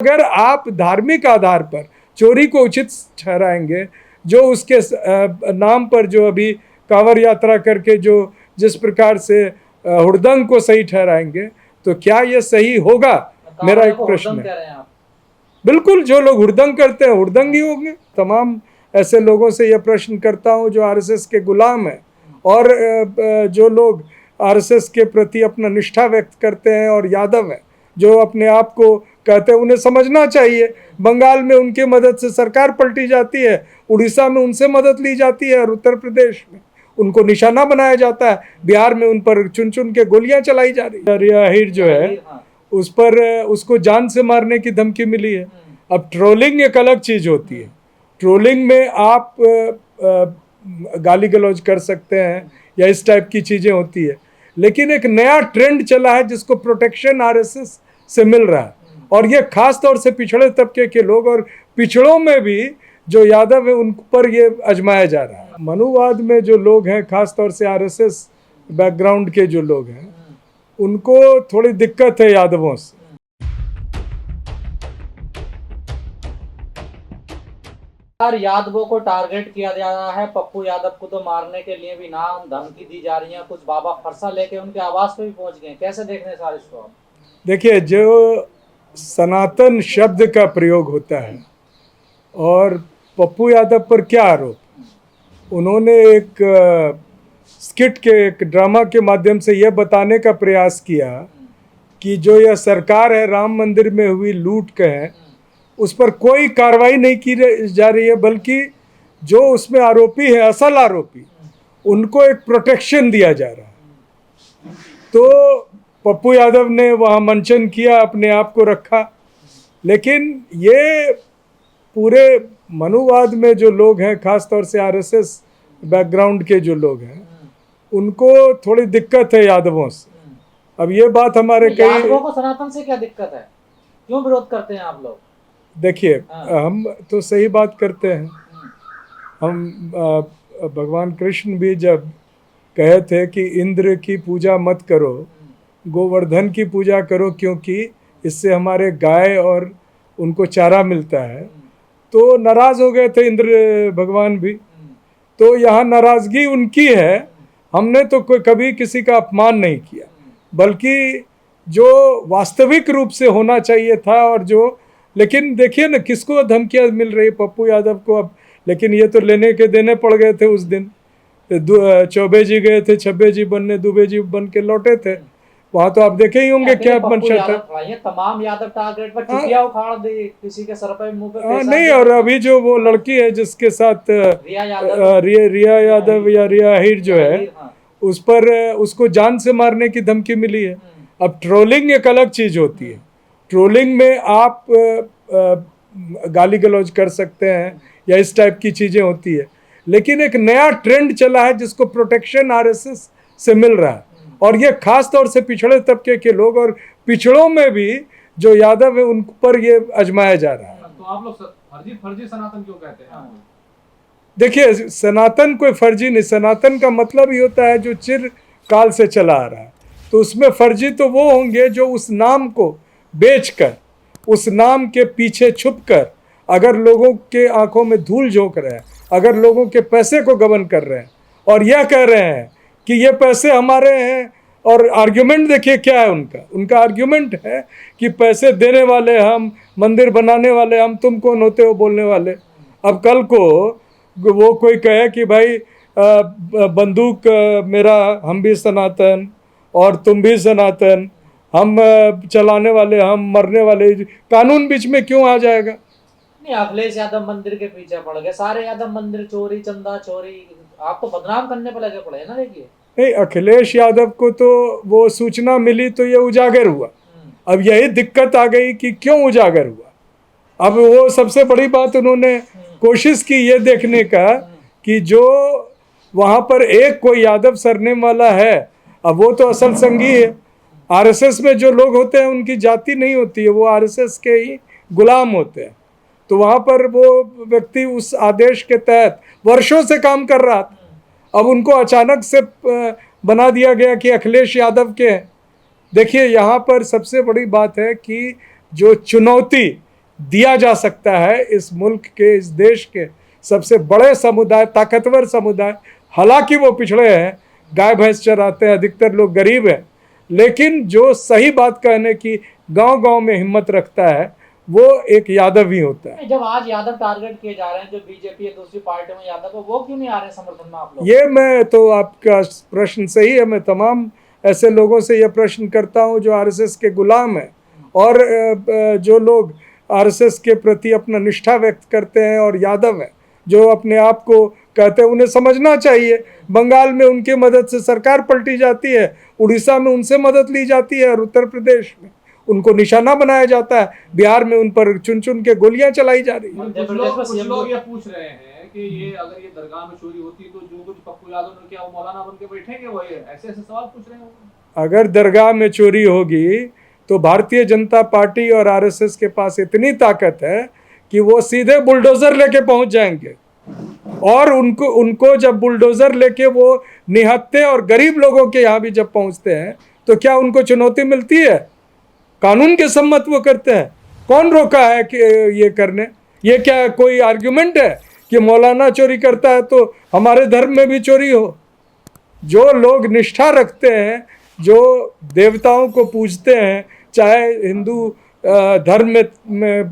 अगर आप धार्मिक आधार पर चोरी को उचित ठहराएंगे, जो उसके नाम पर जो अभी कांवड़ यात्रा करके जो जिस प्रकार से हुड़दंग को सही ठहराएंगे, तो क्या ये सही होगा? मेरा एक प्रश्न है। बिल्कुल, जो लोग हुड़दंग करते हैं हुड़दंग ही होंगे। तमाम ऐसे लोगों से यह प्रश्न करता हूं जो आरएसएस के गुलाम हैं और जो लोग आरएसएस के प्रति अपना निष्ठा व्यक्त करते हैं और यादव हैं जो अपने आप को कहते हैं, उन्हें समझना चाहिए बंगाल में उनकी मदद से सरकार पलटी जाती है, उड़ीसा में उनसे मदद ली जाती है और उत्तर प्रदेश में उनको निशाना बनाया जाता है, बिहार में उन पर चुन चुन के गोलियां चलाई जा रही है। रिया अहीर जो है उस पर उसको जान से मारने की धमकी मिली है। अब ट्रोलिंग एक अलग चीज होती है। ट्रोलिंग में आप गाली गलौज कर सकते हैं या इस टाइप की चीजें होती है, लेकिन एक नया ट्रेंड चला है जिसको प्रोटेक्शन आरएसएस से मिल रहा है, और ये खास तौर से पिछड़े तबके के लोग और पिछड़ों में भी जो यादव है उन पर ये आजमाया जा रहा है। मनुवाद में जो लोग हैं, खास तौर से आरएसएस बैकग्राउंड के जो लोग हैं, उनको थोड़ी दिक्कत है यादवों से। यादवों को टारगेट किया जा रहा है। पप्पू यादव को तो मारने के लिए भी नाम धमकी दी जा रही है। कुछ बाबा फरसा लेके उनके आवास पे भी पहुंच गए। कैसे देख रहे हैं सारे इसको? देखिए, जो सनातन शब्द का प्रयोग होता है और पप्पू यादव पर क्या आरोप, उन्होंने एक स्किट के एक ड्रामा के माध्यम से यह बताने का प्रयास किया कि जो यह सरकार है राम मंदिर में हुई लूट का है उस पर कोई कार्रवाई नहीं की जा रही है, बल्कि जो उसमें आरोपी है, असल आरोपी, उनको एक प्रोटेक्शन दिया जा रहा है। तो पप्पू यादव ने वहाँ मंचन किया, अपने आप को रखा, लेकिन ये पूरे मनुवाद में जो लोग हैं, खास तौर से आरएसएस बैकग्राउंड के जो लोग हैं, उनको थोड़ी दिक्कत है यादवों से। अब ये बात हमारे कई यादवों को सनातन से क्या दिक्कत है? क्यों विरोध करते हैं आप लोग? देखिए, हम तो सही बात करते हैं। हम भगवान कृष्ण भी जब कहे थे कि इंद्र की पूजा मत करो, गोवर्धन की पूजा करो, क्योंकि इससे हमारे गाय और उनको चारा मिलता है, तो नाराज हो गए थे इंद्र भगवान भी। तो यहाँ नाराजगी उनकी है। हमने तो कोई कभी किसी का अपमान नहीं किया, बल्कि जो वास्तविक रूप से होना चाहिए था, और जो, लेकिन देखिए ना किसको धमकियां मिल रही, पप्पू यादव को अब। लेकिन ये तो लेने के देने पड़ गए थे उस दिन। चौबे जी गए थे छब्बे जी बनने, दुबे जी बन के लौटे थे। वहां तो आप देखे ही होंगे क्या मंशा था। तमाम यादव टारगेट पर चुटिया उखाड़ दी, किसी के सर पे मुंह पे नहीं, और अभी जो वो लड़की है जिसके साथ रिया यादव या रिया अहीर जो है, उस पर उसको जान से मारने की धमकी मिली है। अब ट्रोलिंग एक अलग चीज होती है। ट्रोलिंग में आप गाली गलौज कर सकते हैं या इस टाइप की चीजें होती है, लेकिन एक नया ट्रेंड चला है जिसको प्रोटेक्शन आरएसएस से मिल रहा है, और ये खास तौर से पिछड़े तबके के लोग और पिछड़ों में भी जो यादव है उन पर ये आजमाया जा रहा है। तो आप लोग फर्जी सनातन क्यों कहते हैं? देखिए, सनातन कोई फर्जी नहीं। सनातन का मतलब ही होता है जो चिर काल से चला आ रहा है। तो उसमें फर्जी तो वो होंगे जो उस नाम को बेचकर, उस नाम के पीछे छुपकर अगर लोगों के आंखों में धूल झोंक रहे हैं, अगर लोगों के पैसे को गबन कर रहे हैं और यह कह रहे हैं कि ये पैसे हमारे हैं। और आर्ग्यूमेंट देखिए क्या है उनका आर्ग्यूमेंट है कि पैसे देने वाले हम, मंदिर बनाने वाले हम, तुम कौन होते हो बोलने वाले। अब कल को वो कोई कहे कि भाई बंदूक मेरा, हम भी सनातन और तुम भी सनातन, हम चलाने वाले, हम मरने वाले, कानून बीच में क्यों आ जाएगा? नहीं, अखिलेश यादव मंदिर के पीछे पड़ गए, सारे यादव मंदिर चोरी, चंदा चोरी, आप तो बदनाम करने पर लगे पड़े ना। देखिए, नहीं, अखिलेश यादव को तो वो सूचना मिली तो ये उजागर हुआ। अब यही दिक्कत आ गई कि क्यों उजागर हुआ। अब वो सबसे बड़ी बात उन्होंने कोशिश की ये देखने का कि जो वहाँ पर एक कोई यादव सरनेम वाला है, अब वो तो असल संगी है। आरएसएस में जो लोग होते हैं उनकी जाति नहीं होती है, वो आरएसएस के ही गुलाम होते हैं। तो वहाँ पर वो व्यक्ति उस आदेश के तहत वर्षों से काम कर रहा था। अब उनको अचानक से बना दिया गया कि अखिलेश यादव के हैं। देखिए, यहाँ पर सबसे बड़ी बात है कि जो चुनौती दिया जा सकता है इस मुल्क के, इस देश के सबसे बड़े समुदाय, ताकतवर समुदाय, हालांकि वो पिछड़े हैं, गाय भैंस चराते हैं, अधिकतर लोग गरीब हैं, लेकिन जो सही बात कहने की गांव-गांव में हिम्मत रखता है वो एक यादव ही होता है। जब आज यादव टारगेट किए जा रहे हैं, जो बीजेपी या दूसरी पार्टी में यादव है, वो क्यों नहीं आ रहे समर्थन में आप लोग? ये मैं तो, आपका प्रश्न सही है, मैं तमाम ऐसे लोगों से यह प्रश्न करता हूं जो आरएसएस के गुलाम हैं और जो लोग आरएसएस के प्रति अपना निष्ठा व्यक्त करते हैं और यादव हैं, जो अपने आप को कहते हैं, उन्हें समझना चाहिए बंगाल में उनकी मदद से सरकार पलटी जाती है, उड़ीसा में उनसे मदद ली जाती है और उत्तर प्रदेश में उनको निशाना बनाया जाता है, बिहार में उन पर चुन चुन के गोलियां चलाई जा रही हैं। कुछ लोग ये पूछ रहे हैं कि ये अगर ये दरगाह में चोरी होती तो जो कुछ पप्पू यादव ने क्या वो मौलाना बन के बैठेंगे? वो ऐसे ऐसे सवाल पूछ रहे हैं। अगर दरगाह में चोरी होगी तो भारतीय जनता पार्टी और आरएसएस के पास इतनी ताकत है कि वो सीधे बुलडोजर लेके पहुंच जाएंगे और उनको जब बुलडोजर लेके वो निहत्थे और गरीब लोगों के यहाँ भी जब पहुंचते हैं तो क्या उनको चुनौती मिलती है? कानून के सम्मत वो करते हैं। कौन रोका है कि ये करने? ये क्या कोई आर्ग्यूमेंट है कि मौलाना चोरी करता है तो हमारे धर्म में भी चोरी हो? जो लोग निष्ठा रखते हैं, जो देवताओं को पूजते हैं, चाहे हिंदू धर्म में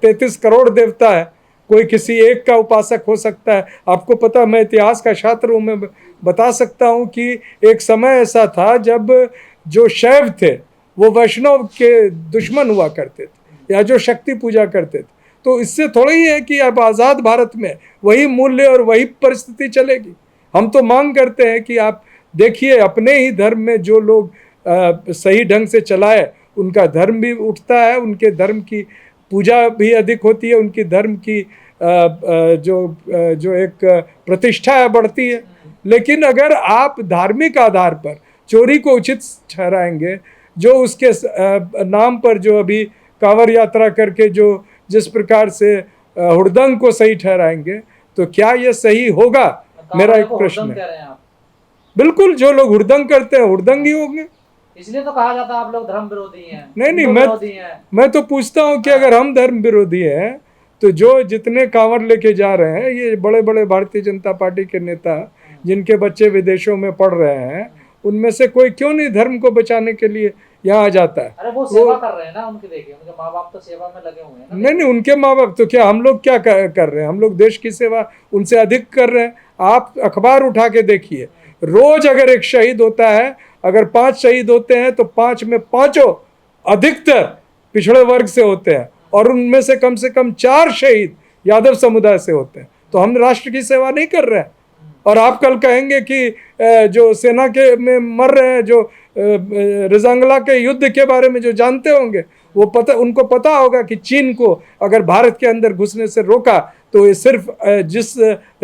33 करोड़ देवता है, कोई किसी एक का उपासक हो सकता है। आपको पता, मैं इतिहास का छात्र हूँ, मैं बता सकता हूँ कि एक समय ऐसा था जब जो शैव थे वो वैष्णव के दुश्मन हुआ करते थे या जो शक्ति पूजा करते थे। तो इससे थोड़ा ही है कि अब आज़ाद भारत में वही मूल्य और वही परिस्थिति चलेगी। हम तो मांग करते हैं कि आप देखिए, अपने ही धर्म में जो लोग सही ढंग से चलाए उनका धर्म भी उठता है, उनके धर्म की पूजा भी अधिक होती है, उनकी धर्म की जो एक प्रतिष्ठा है बढ़ती है। लेकिन अगर आप धार्मिक आधार पर चोरी को उचित ठहराएंगे, जो उसके नाम पर जो अभी कांवड़ यात्रा करके जो जिस प्रकार से हुड़दंग को सही ठहराएंगे, तो क्या ये सही होगा? मेरा एक प्रश्न है। बिल्कुल, जो लोग हुड़दंग करते हैं हुड़दंग ही होंगे। इसलिए तो कहा जाता है आप लोग धर्म विरोधी हैं। नहीं, मैं तो पूछता हूँ कि अगर हम धर्म विरोधी हैं तो जो जितने कांवड़ लेके जा रहे हैं, ये बड़े बड़े भारतीय जनता पार्टी के नेता जिनके बच्चे विदेशों में पढ़ रहे हैं, उनमें से कोई क्यों नहीं धर्म को बचाने के लिए यहाँ आ जाता है? अरे वो सेवा कर रहे हैं ना, उनके देखिए, उनके माँ बाप तो सेवा में लगे हुए हैं ना। नहीं, उनके माँ बाप तो क्या, हम लोग क्या कर रहे हैं? हम लोग देश की सेवा उनसे अधिक कर रहे हैं। आप अखबार उठा के देखिए, रोज अगर एक शहीद होता है, अगर 5 शहीद होते हैं तो 5 में 5 अधिकतर पिछड़े वर्ग से होते हैं और उनमें से कम 4 शहीद यादव समुदाय से होते हैं। तो हम राष्ट्र की सेवा नहीं कर रहे हैं। और आप कल कहेंगे कि जो सेना के में मर रहे हैं, जो रजांगला के युद्ध के बारे में जो जानते होंगे, वो उनको पता होगा कि चीन को अगर भारत के अंदर घुसने से रोका तो ये सिर्फ जिस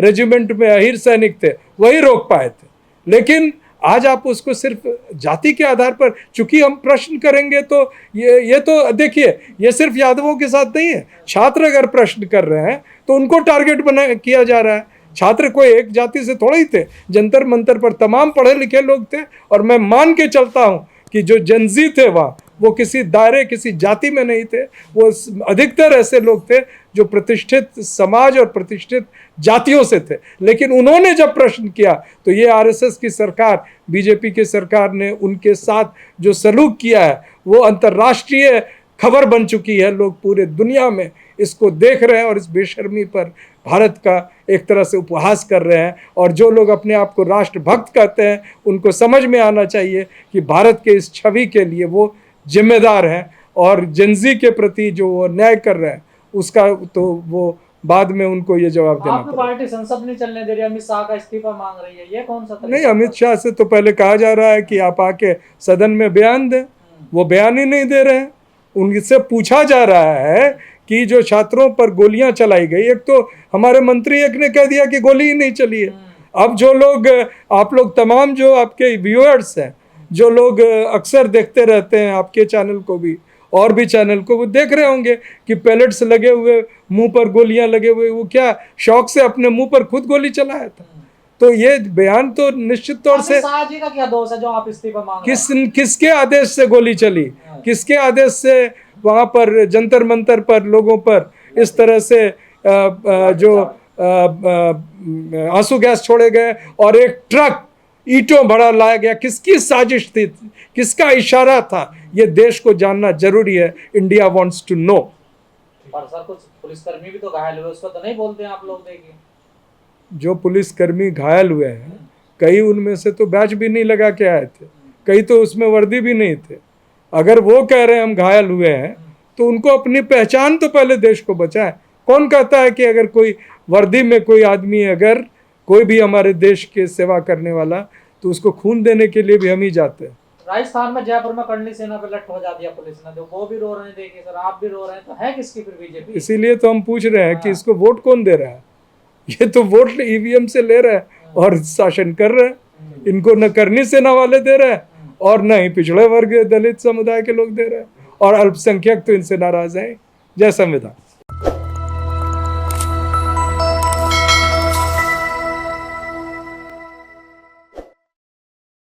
रेजिमेंट में अहीर सैनिक थे वही रोक पाए थे। लेकिन आज आप उसको सिर्फ जाति के आधार पर, चूंकि हम प्रश्न करेंगे तो ये तो देखिए, ये सिर्फ यादवों के साथ नहीं है। छात्र अगर प्रश्न कर रहे हैं तो उनको टारगेट किया जा रहा है। छात्र कोई एक जाति से थोड़ा ही थे, जंतर मंतर पर तमाम पढ़े लिखे लोग थे। और मैं मान के चलता हूँ कि जो जनजी थे वहाँ, वो किसी दायरे, किसी जाति में नहीं थे, वो अधिकतर ऐसे लोग थे जो प्रतिष्ठित समाज और प्रतिष्ठित जातियों से थे। लेकिन उन्होंने जब प्रश्न किया तो ये आरएसएस की सरकार, बीजेपी की सरकार ने उनके साथ जो सलूक किया है वो अंतर्राष्ट्रीय खबर बन चुकी है। लोग पूरे दुनिया में इसको देख रहे हैं और इस बेशर्मी पर भारत का एक तरह से उपहास कर रहे हैं। और जो लोग अपने आप को राष्ट्रभक्त कहते हैं, उनको समझ में आना चाहिए कि भारत के इस छवि के लिए वो जिम्मेदार हैं और जनजी के प्रति जो वो न्याय कर रहे हैं उसका तो वो बाद में उनको ये जवाब देना आपकी पार्टी संसद नहीं चलने दे रही, अमित शाह का इस्तीफा मांग रही है, ये कौन सा तरीका? नहीं, अमित शाह से तो पहले कहा जा रहा है कि आप आके सदन में बयान दें, वो बयान ही नहीं दे रहे हैं। उनसे पूछा जा रहा है कि जो छात्रों पर गोलियां चलाई गई, एक तो हमारे मंत्री एक ने कह दिया कि गोली ही नहीं चली है। अब जो लोग, आप लोग तमाम जो आपके व्यूअर्स हैं, जो लोग अक्सर देखते रहते हैं आपके चैनल को भी और भी चैनल को, वो देख रहे होंगे कि पैलेट्स लगे हुए, मुंह पर गोलियां लगे हुए, वो क्या शौक से अपने मुंह पर खुद गोली चलाया था? तो ये बयान तो निश्चित तौर से अमित शाह जी का क्या दोष है जो आप इस्तीफा मांग रहे हैं? किसके आदेश से गोली चली, किसके आदेश से वहां पर जंतर मंतर पर लोगों पर इस तरह से जो आंसू गैस छोड़े गए और एक ट्रक ईंटों भरा लाया गया, किसकी साजिश थी, किसका इशारा था, ये देश को जानना जरूरी है। India wants to know. पर सर कुछ पुलिसकर्मी भी तो घायल हुए, उसको तो नहीं बोलते हैं आप लोग? देखिए जो पुलिसकर्मी घायल हुए हैं, कई उनमें से तो बैच भी नहीं लगा के आए थे, कई तो उसमें वर्दी भी नहीं थे। अगर वो कह रहे हैं हम घायल हुए हैं, तो उनको अपनी पहचान तो पहले देश को बचाए। कौन कहता है कि अगर कोई वर्दी में कोई आदमी, अगर कोई भी हमारे देश के सेवा करने वाला, तो उसको खून देने के लिए भी हम ही जाते हैं। राजस्थान में जयपुर में करनी सेना पे लट हो जाती है पुलिस ने, तो वो भी रो रहे हैं। देखिए सर, आप भी रो रहे हैं, तो है किसकी फिर बीजेपी? इसीलिए तो हम पूछ रहे हैं कि इसको वोट कौन दे रहा है। ये तो वोट ईवीएम से ले रहे हैं और शासन कर रहे हैं। इनको न करनी सेना वाले दे रहे हैं और न ही पिछड़े वर्ग दलित समुदाय के लोग दे रहे हैं, और अल्पसंख्यक तो इनसे नाराज हैं। जय संविधान।